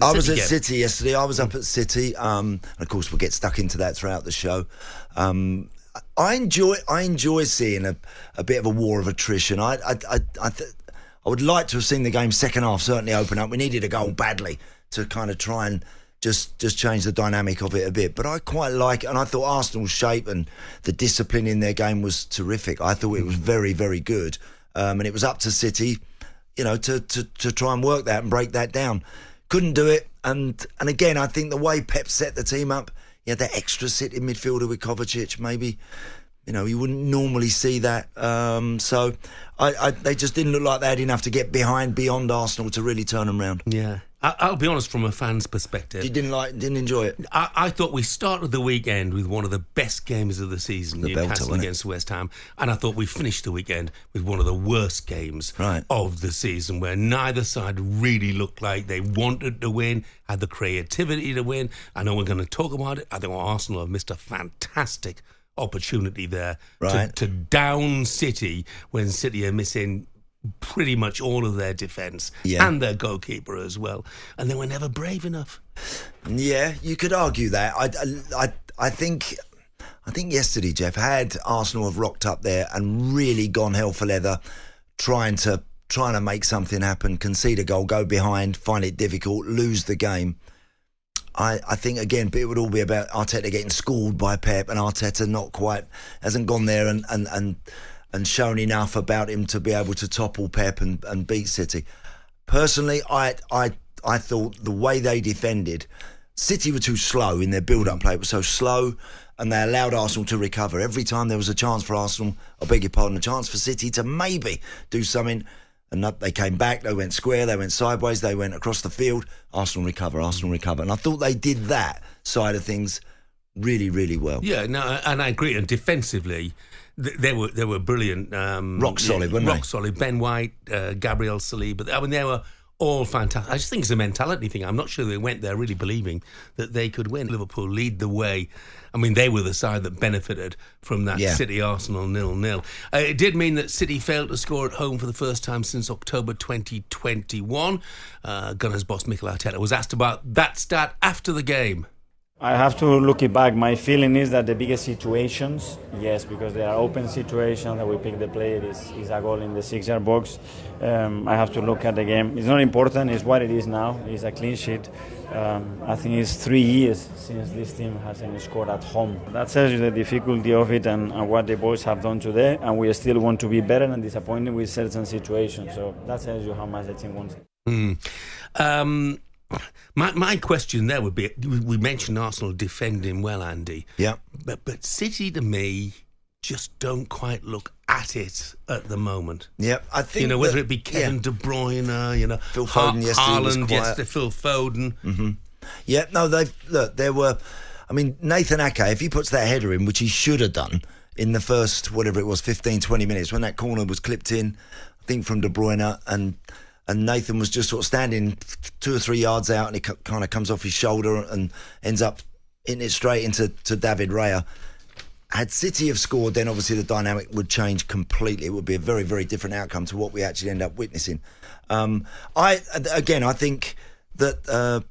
I City was at game? City yesterday. I was up at City. And of course, we'll get stuck into that throughout the show. I enjoy seeing a bit of a war of attrition. I would like to have seen the game second half certainly open up. We needed a goal badly to kind of try and just change the dynamic of it a bit. But I quite like it, and I thought Arsenal's shape and the discipline in their game was terrific. I thought it was very, very good. And it was up to City, to try and work that and break that down. Couldn't do it. And again, I think the way Pep set the team up, he had that extra sitting midfielder with Kovacic, maybe. You wouldn't normally see that. So they just didn't look like they had enough to get beyond Arsenal to really turn them round. Yeah. I'll be honest, from a fan's perspective, You didn't enjoy it? I thought we started the weekend with one of the best games of the season, Newcastle against West Ham, and I thought we finished the weekend with one of the worst games of the season, where neither side really looked like they wanted to win, had the creativity to win. I know we're going to talk about it. I think Arsenal have missed a fantastic opportunity there to down City when City are missing pretty much all of their defence and their goalkeeper as well, and they were never brave enough. Yeah, you could argue that. I think yesterday, Jeff, had Arsenal have rocked up there and really gone hell for leather, trying to make something happen, concede a goal, go behind, find it difficult, lose the game. I think, again, it would all be about Arteta getting schooled by Pep, and Arteta hasn't gone there and shown enough about him to be able to topple Pep and beat City. Personally, I thought the way they defended, City were too slow in their build-up play. It was so slow, and they allowed Arsenal to recover. Every time there was a chance for Arsenal, a chance for City to maybe do something, and they came back, they went square, they went sideways, they went across the field, Arsenal recover. And I thought they did that side of things really, really well. Yeah, no, and I agree. And defensively, they were brilliant. Rock solid, weren't they? Rock solid. Ben White, Gabriel Saliba. I mean, they were all fantastic. I just think it's a mentality thing. I'm not sure they went there really believing that they could win. Liverpool lead the way. I mean, they were the side that benefited from that City-Arsenal 0-0. It did mean that City failed to score at home for the first time since October 2021. Gunners boss Mikel Arteta was asked about that stat after the game. I have to look it back. My feeling is that the biggest situations, yes, because there are open situations that we pick the play, is a goal in the 6-yard box. I have to look at the game. It's not important, it's what it is now. It's a clean sheet. I think it's 3 years since this team hasn't scored at home. That tells you the difficulty of it and what the boys have done today, and we still want to be better and disappointed with certain situations. So that tells you how much the team wants it. My question there would be, we mentioned Arsenal defending well, Andy. Yeah. But City, to me, just don't quite look at it at the moment. Yeah, I think whether it be Kevin De Bruyne, Phil Foden yesterday was quiet. Yesterday, Phil Foden. Mm-hmm. Yeah, no, there were. I mean, Nathan Ake, if he puts that header in, which he should have done in the first, whatever it was, 15, 20 minutes, when that corner was clipped in, I think from De Bruyne, and Nathan was just sort of standing 2 or 3 yards out, and it kind of comes off his shoulder and ends up hitting it straight into David Raya. Had City have scored, then obviously the dynamic would change completely. It would be a very, very different outcome to what we actually end up witnessing. I think that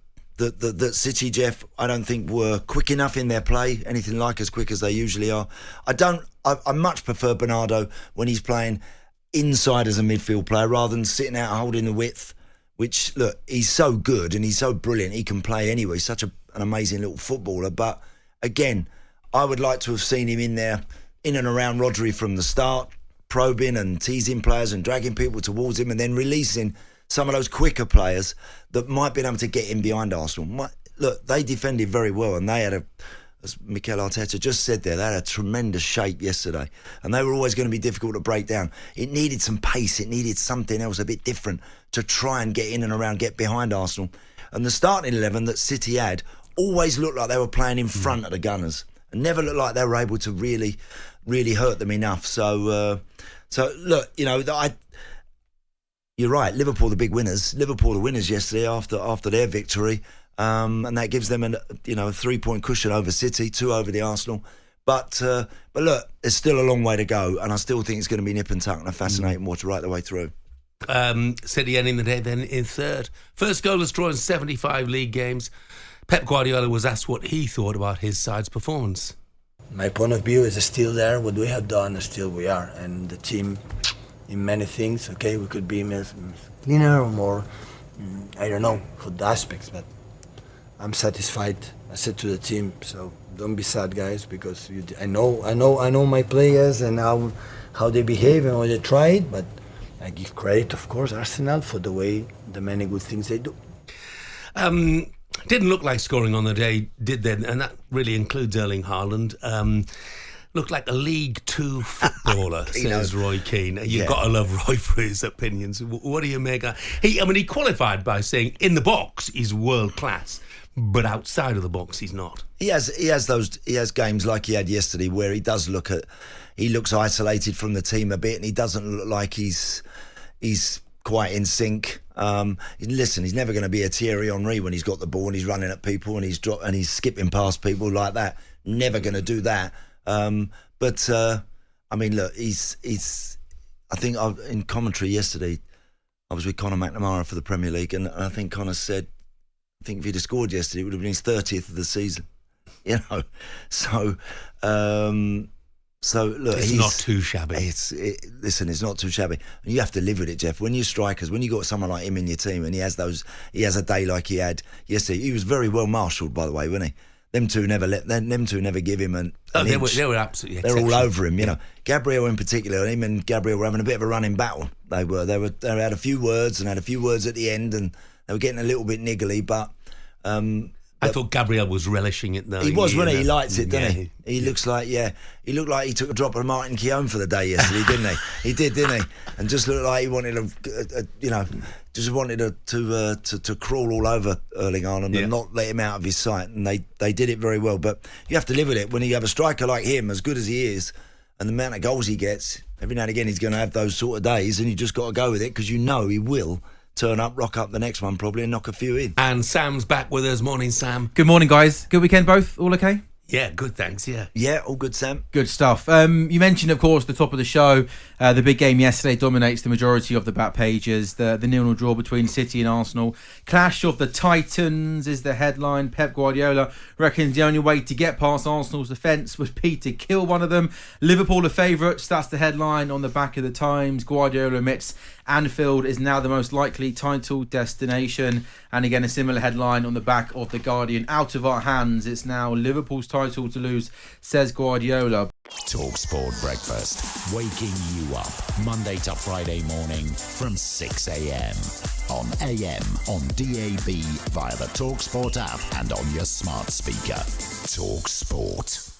City, Jeff, I don't think were quick enough in their play, anything like as quick as they usually are. I much prefer Bernardo when he's playing inside as a midfield player rather than sitting out holding the width, which, look, he's so good and he's so brilliant. He can play anyway. He's such an amazing little footballer. But again, I would like to have seen him in there, in and around Rodri from the start, probing and teasing players and dragging people towards him and then releasing some of those quicker players that might be able to get in behind Arsenal. Look, they defended very well, and they had as Mikel Arteta just said there, they had a tremendous shape yesterday, and they were always going to be difficult to break down. It needed some pace, it needed something else a bit different to try and get in and around, get behind Arsenal. And the starting 11 that City had always looked like they were playing in front of the Gunners, and never looked like they were able to really, really hurt them enough. So look, you're right. Liverpool, the big winners. Liverpool, the winners yesterday after their victory, and that gives them a 3-point cushion over City, 2 over the Arsenal. But look, there's still a long way to go, and I still think it's going to be nip and tuck and a fascinating watch right the way through. City ending the day then in third. First goalless draw in 75 league games. Pep Guardiola was asked what he thought about his side's performance. My point of view is still there. What we have done, still we are. And the team, in many things, okay, we could be cleaner or more, I don't know, for the aspects, but I'm satisfied. I said to the team, so don't be sad, guys, because I know my players and how they behave and how they try it, but I give credit, of course, Arsenal for the many good things they do. Didn't look like scoring on the day, did they? And that really includes Erling Haaland. Looked like a League Two footballer, says Roy Keane. You've got to love Roy for his opinions. What do you make of he qualified by saying in the box he's world class, but outside of the box he's not. He has games like he had yesterday where he looks isolated from the team a bit, and he doesn't look like he's quite in sync. Listen, he's never going to be a Thierry Henry when he's got the ball and he's running at people and he's skipping past people like that. Never going to do that. But I mean, look, I think in commentary yesterday, I was with Conor McNamara for the Premier League, and I think Conor said, I think if he'd have scored yesterday, it would have been his 30th of the season. You know, so look, it's not too shabby. Listen, it's not too shabby, and you have to live with it, Jeff. When you're strikers, when you got someone like him in your team, and he has a day like he had yesterday. He was very well marshalled, by the way, wasn't he? Them two never give him an inch. They were absolutely. They're all over him, you know. Gabriel in particular, him and Gabriel were having a bit of a running battle. They had a few words at the end, and they were getting a little bit niggly, but. I thought Gabriel was relishing it though. He was, when he likes it, didn't he? He looked like he took a drop of Martin Keown for the day yesterday, didn't he? He did, didn't he? And just looked like he wanted to crawl all over Erling Haaland and not let him out of his sight. And they did it very well. But you have to live with it when you have a striker like him, as good as he is, and the amount of goals he gets. Every now and again, he's going to have those sort of days, and you just got to go with it because you know he will turn up, rock up the next one probably and knock a few in. And Sam's back with us. Morning, Sam. Good morning, guys. Good weekend both? All okay? Yeah, good, thanks, yeah. Yeah, all good, Sam. Good stuff. You mentioned, of course, the top of the show, the big game yesterday dominates the majority of the back pages. The 0-0 draw between City and Arsenal. Clash of the Titans is the headline. Pep Guardiola reckons the only way to get past Arsenal's defence would be to kill one of them. Liverpool are favourites, that's the headline on the back of the Times. Guardiola admits Anfield is now the most likely title destination. And again, a similar headline on the back of The Guardian. Out of our hands, it's now Liverpool's title to lose, says Guardiola. talkSPORT Breakfast, waking you up Monday to Friday morning from 6 a.m. on AM, on DAB, via the talkSPORT app and on your smart speaker. talkSPORT.